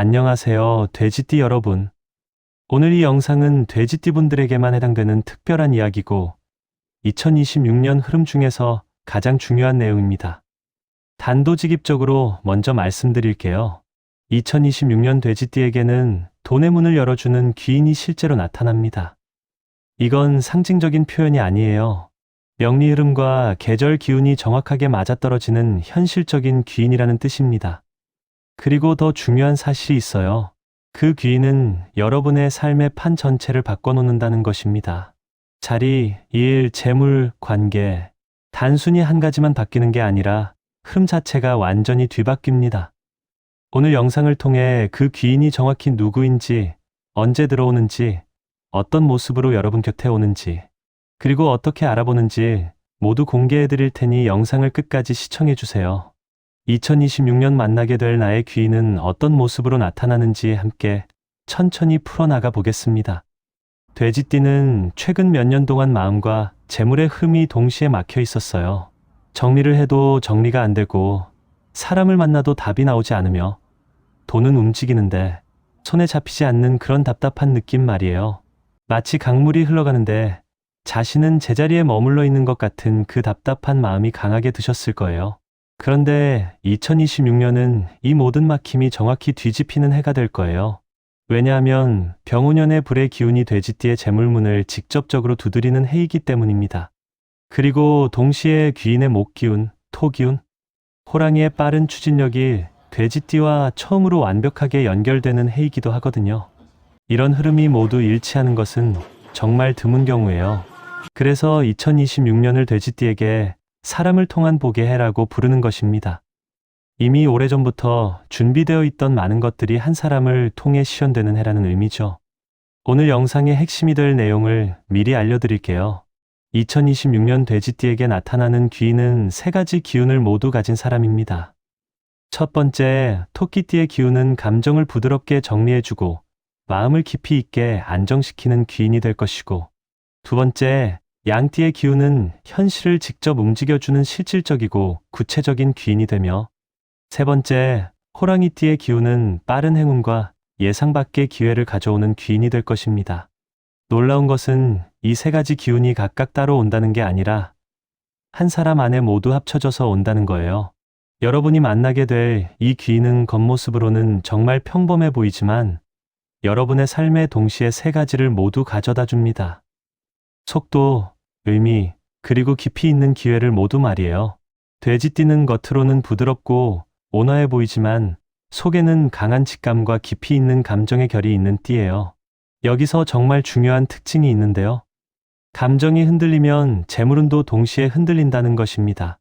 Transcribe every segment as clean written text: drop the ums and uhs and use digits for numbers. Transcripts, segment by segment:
안녕하세요, 돼지띠 여러분. 오늘 이 영상은 돼지띠 분들에게만 해당되는 특별한 이야기고 2026년 흐름 중에서 가장 중요한 내용입니다. 단도직입적으로 먼저 말씀드릴게요. 2026년 돼지띠에게는 돈의 문을 열어주는 귀인이 실제로 나타납니다. 이건 상징적인 표현이 아니에요. 명리 흐름과 계절 기운이 정확하게 맞아떨어지는 현실적인 귀인이라는 뜻입니다. 그리고 더 중요한 사실이 있어요. 그 귀인은 여러분의 삶의 판 전체를 바꿔놓는다는 것입니다. 자리, 일, 재물, 관계. 단순히 한 가지만 바뀌는 게 아니라 흐름 자체가 완전히 뒤바뀝니다. 오늘 영상을 통해 그 귀인이 정확히 누구인지, 언제 들어오는지, 어떤 모습으로 여러분 곁에 오는지, 그리고 어떻게 알아보는지 모두 공개해 드릴 테니 영상을 끝까지 시청해 주세요. 2026년 만나게 될 나의 귀인은 어떤 모습으로 나타나는지 함께 천천히 풀어나가 보겠습니다. 돼지띠는 최근 몇 년 동안 마음과 재물의 흠이 동시에 막혀 있었어요. 정리를 해도 정리가 안 되고 사람을 만나도 답이 나오지 않으며 돈은 움직이는데 손에 잡히지 않는 그런 답답한 느낌 말이에요. 마치 강물이 흘러가는데 자신은 제자리에 머물러 있는 것 같은 그 답답한 마음이 강하게 드셨을 거예요. 그런데 2026년은 이 모든 막힘이 정확히 뒤집히는 해가 될 거예요. 왜냐하면 병오년의 불의 기운이 돼지띠의 재물문을 직접적으로 두드리는 해이기 때문입니다. 그리고 동시에 귀인의 목기운, 토기운, 호랑이의 빠른 추진력이 돼지띠와 처음으로 완벽하게 연결되는 해이기도 하거든요. 이런 흐름이 모두 일치하는 것은 정말 드문 경우예요. 그래서 2026년을 돼지띠에게 사람을 통한 복의 해라고 부르는 것입니다. 이미 오래전부터 준비되어 있던 많은 것들이 한 사람을 통해 실현되는 해라는 의미죠. 오늘 영상의 핵심이 될 내용을 미리 알려드릴게요. 2026년 돼지띠에게 나타나는 귀인은 세 가지 기운을 모두 가진 사람입니다. 첫 번째, 토끼띠의 기운은 감정을 부드럽게 정리해주고 마음을 깊이 있게 안정시키는 귀인이 될 것이고, 두 번째, 양띠의 기운은 현실을 직접 움직여주는 실질적이고 구체적인 귀인이 되며, 세 번째, 호랑이띠의 기운은 빠른 행운과 예상 밖의 기회를 가져오는 귀인이 될 것입니다. 놀라운 것은 이 세 가지 기운이 각각 따로 온다는 게 아니라 한 사람 안에 모두 합쳐져서 온다는 거예요. 여러분이 만나게 될 이 귀인은 겉모습으로는 정말 평범해 보이지만 여러분의 삶에 동시에 세 가지를 모두 가져다 줍니다. 속도, 의미, 그리고 깊이 있는 기회를 모두 말이에요. 돼지띠는 겉으로는 부드럽고 온화해 보이지만 속에는 강한 직감과 깊이 있는 감정의 결이 있는 띠예요. 여기서 정말 중요한 특징이 있는데요. 감정이 흔들리면 재물운도 동시에 흔들린다는 것입니다.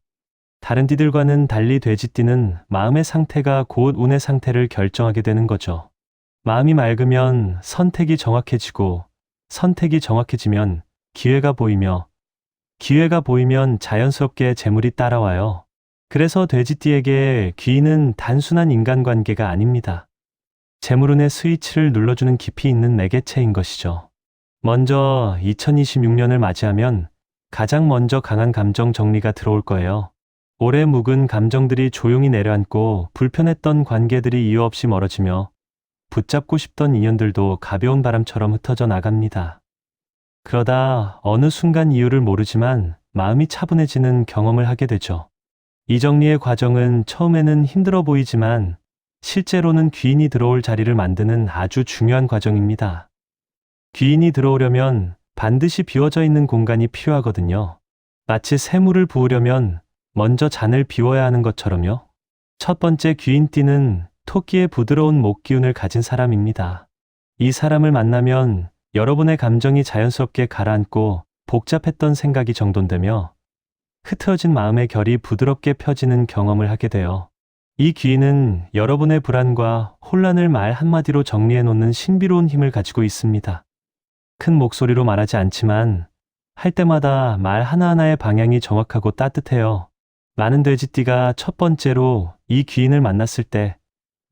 다른 띠들과는 달리 돼지띠는 마음의 상태가 곧 운의 상태를 결정하게 되는 거죠. 마음이 맑으면 선택이 정확해지고, 선택이 정확해지면 기회가 보이며, 기회가 보이면 자연스럽게 재물이 따라와요. 그래서 돼지띠에게 귀인은 단순한 인간관계가 아닙니다. 재물운의 스위치를 눌러주는 깊이 있는 매개체인 것이죠. 먼저 2026년을 맞이하면 가장 먼저 강한 감정 정리가 들어올 거예요. 오래 묵은 감정들이 조용히 내려앉고 불편했던 관계들이 이유 없이 멀어지며 붙잡고 싶던 인연들도 가벼운 바람처럼 흩어져 나갑니다. 그러다 어느 순간 이유를 모르지만 마음이 차분해지는 경험을 하게 되죠. 이 정리의 과정은 처음에는 힘들어 보이지만 실제로는 귀인이 들어올 자리를 만드는 아주 중요한 과정입니다. 귀인이 들어오려면 반드시 비워져 있는 공간이 필요하거든요. 마치 새물을 부으려면 먼저 잔을 비워야 하는 것처럼요. 첫 번째 귀인띠는 토끼의 부드러운 목 기운을 가진 사람입니다. 이 사람을 만나면 여러분의 감정이 자연스럽게 가라앉고 복잡했던 생각이 정돈되며 흐트러진 마음의 결이 부드럽게 펴지는 경험을 하게 돼요. 이 귀인은 여러분의 불안과 혼란을 말 한마디로 정리해 놓는 신비로운 힘을 가지고 있습니다. 큰 목소리로 말하지 않지만 할 때마다 말 하나하나의 방향이 정확하고 따뜻해요. 많은 돼지띠가 첫 번째로 이 귀인을 만났을 때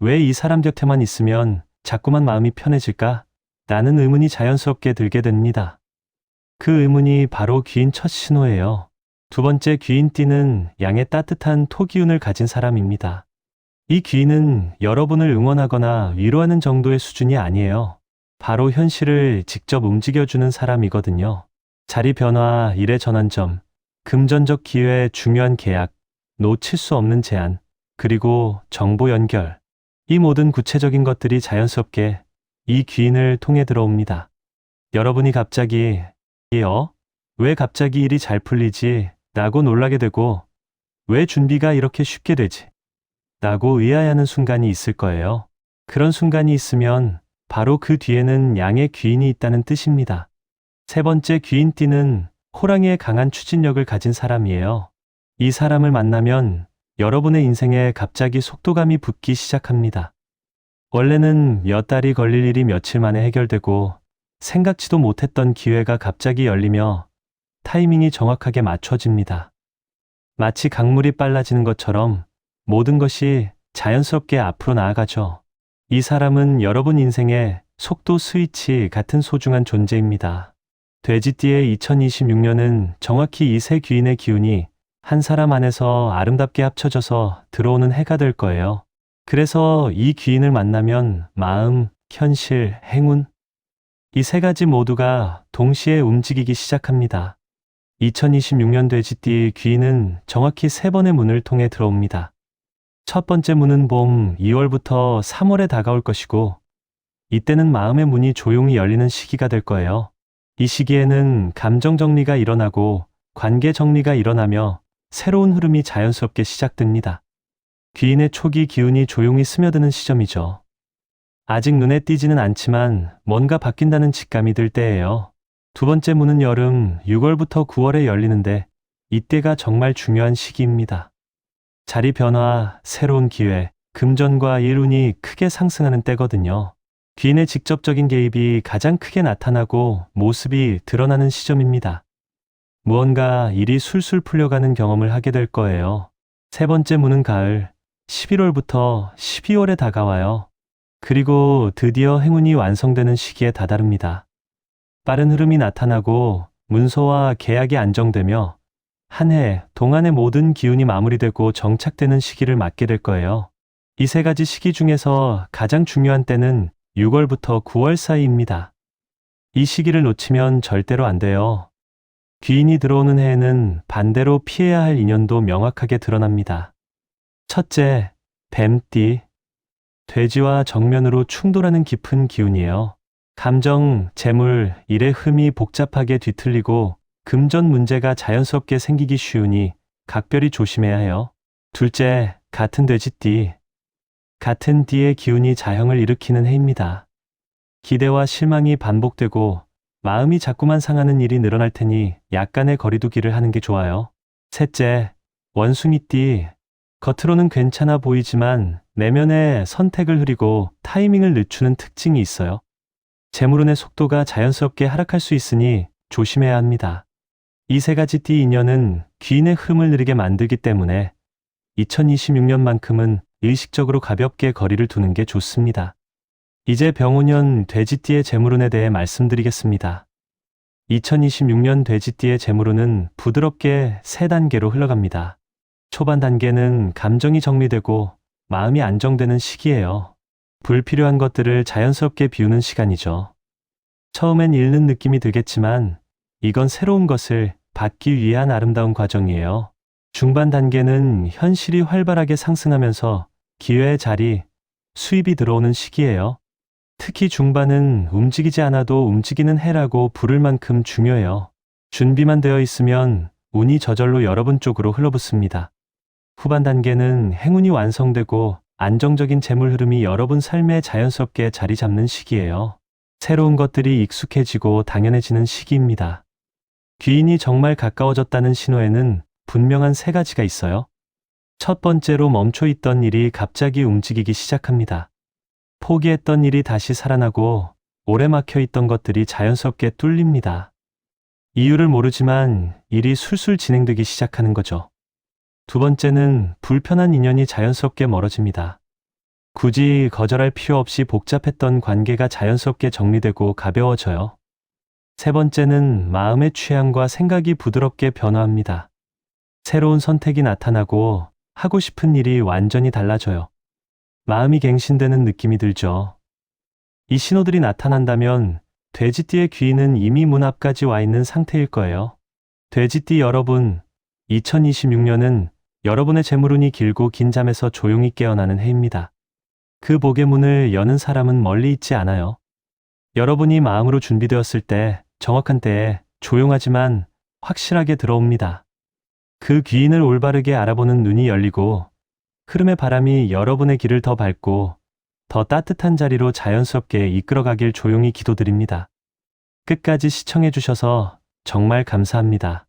왜 이 사람 곁에만 있으면 자꾸만 마음이 편해질까? 라는 의문이 자연스럽게 들게 됩니다. 그 의문이 바로 귀인 첫 신호예요. 두 번째 귀인띠는 양의 따뜻한 토기운을 가진 사람입니다. 이 귀인은 여러분을 응원하거나 위로하는 정도의 수준이 아니에요. 바로 현실을 직접 움직여주는 사람이거든요. 자리 변화, 일의 전환점, 금전적 기회, 중요한 계약, 놓칠 수 없는 제안, 그리고 정보 연결. 이 모든 구체적인 것들이 자연스럽게 이 귀인을 통해 들어옵니다. 여러분이 갑자기 왜 갑자기 일이 잘 풀리지? 라고 놀라게 되고 왜 준비가 이렇게 쉽게 되지? 라고 의아해하는 순간이 있을 거예요. 그런 순간이 있으면 바로 그 뒤에는 양의 귀인이 있다는 뜻입니다. 세 번째 귀인띠는 호랑이의 강한 추진력을 가진 사람이에요. 이 사람을 만나면 여러분의 인생에 갑자기 속도감이 붙기 시작합니다. 원래는 몇 달이 걸릴 일이 며칠 만에 해결되고 생각지도 못했던 기회가 갑자기 열리며 타이밍이 정확하게 맞춰집니다. 마치 강물이 빨라지는 것처럼 모든 것이 자연스럽게 앞으로 나아가죠. 이 사람은 여러분 인생의 속도 스위치 같은 소중한 존재입니다. 돼지띠의 2026년은 정확히 이 세 귀인의 기운이 한 사람 안에서 아름답게 합쳐져서 들어오는 해가 될 거예요. 그래서 이 귀인을 만나면 마음, 현실, 행운, 이 세 가지 모두가 동시에 움직이기 시작합니다. 2026년 돼지띠 귀인은 정확히 세 번의 문을 통해 들어옵니다. 첫 번째 문은 봄 2월부터 3월에 다가올 것이고, 이때는 마음의 문이 조용히 열리는 시기가 될 거예요. 이 시기에는 감정 정리가 일어나고 관계 정리가 일어나며 새로운 흐름이 자연스럽게 시작됩니다. 귀인의 초기 기운이 조용히 스며드는 시점이죠. 아직 눈에 띄지는 않지만 뭔가 바뀐다는 직감이 들 때예요. 두 번째 문은 여름 6월부터 9월에 열리는데 이때가 정말 중요한 시기입니다. 자리 변화, 새로운 기회, 금전과 일운이 크게 상승하는 때거든요. 귀인의 직접적인 개입이 가장 크게 나타나고 모습이 드러나는 시점입니다. 무언가 일이 술술 풀려가는 경험을 하게 될 거예요. 세 번째 문은 가을 11월부터 12월에 다가와요. 그리고 드디어 행운이 완성되는 시기에 다다릅니다. 빠른 흐름이 나타나고 문서와 계약이 안정되며 한 해 동안의 모든 기운이 마무리되고 정착되는 시기를 맞게 될 거예요. 이 세 가지 시기 중에서 가장 중요한 때는 6월부터 9월 사이입니다. 이 시기를 놓치면 절대로 안 돼요. 귀인이 들어오는 해에는 반대로 피해야 할 인연도 명확하게 드러납니다. 첫째, 뱀띠. 돼지와 정면으로 충돌하는 깊은 기운이에요. 감정, 재물, 일의 흠이 복잡하게 뒤틀리고 금전 문제가 자연스럽게 생기기 쉬우니 각별히 조심해야 해요. 둘째, 같은 돼지띠. 같은 띠의 기운이 자형을 일으키는 해입니다. 기대와 실망이 반복되고 마음이 자꾸만 상하는 일이 늘어날 테니 약간의 거리두기를 하는 게 좋아요. 셋째, 원숭이띠. 겉으로는 괜찮아 보이지만 내면에 선택을 흐리고 타이밍을 늦추는 특징이 있어요. 재물운의 속도가 자연스럽게 하락할 수 있으니 조심해야 합니다. 이 세 가지 띠 인연은 귀인의 흐름을 느리게 만들기 때문에 2026년만큼은 의식적으로 가볍게 거리를 두는 게 좋습니다. 이제 병오년 돼지띠의 재물운에 대해 말씀드리겠습니다. 2026년 돼지띠의 재물운은 부드럽게 세 단계로 흘러갑니다. 초반 단계는 감정이 정리되고 마음이 안정되는 시기예요. 불필요한 것들을 자연스럽게 비우는 시간이죠. 처음엔 잃는 느낌이 들겠지만 이건 새로운 것을 받기 위한 아름다운 과정이에요. 중반 단계는 현실이 활발하게 상승하면서 기회의 자리, 수입이 들어오는 시기예요. 특히 중반은 움직이지 않아도 움직이는 해라고 부를 만큼 중요해요. 준비만 되어 있으면 운이 저절로 여러분 쪽으로 흘러붙습니다. 후반 단계는 행운이 완성되고 안정적인 재물 흐름이 여러분 삶에 자연스럽게 자리 잡는 시기예요. 새로운 것들이 익숙해지고 당연해지는 시기입니다. 귀인이 정말 가까워졌다는 신호에는 분명한 세 가지가 있어요. 첫 번째로 멈춰있던 일이 갑자기 움직이기 시작합니다. 포기했던 일이 다시 살아나고 오래 막혀있던 것들이 자연스럽게 뚫립니다. 이유를 모르지만 일이 술술 진행되기 시작하는 거죠. 두 번째는 불편한 인연이 자연스럽게 멀어집니다. 굳이 거절할 필요 없이 복잡했던 관계가 자연스럽게 정리되고 가벼워져요. 세 번째는 마음의 취향과 생각이 부드럽게 변화합니다. 새로운 선택이 나타나고 하고 싶은 일이 완전히 달라져요. 마음이 갱신되는 느낌이 들죠. 이 신호들이 나타난다면 돼지띠의 귀인은 이미 문 앞까지 와 있는 상태일 거예요. 돼지띠 여러분, 2026년은 여러분의 재물운이 길고 긴 잠에서 조용히 깨어나는 해입니다. 그 복의 문을 여는 사람은 멀리 있지 않아요. 여러분이 마음으로 준비되었을 때, 정확한 때에 조용하지만 확실하게 들어옵니다. 그 귀인을 올바르게 알아보는 눈이 열리고 흐름의 바람이 여러분의 길을 더 밝고 더 따뜻한 자리로 자연스럽게 이끌어가길 조용히 기도드립니다. 끝까지 시청해 주셔서 정말 감사합니다.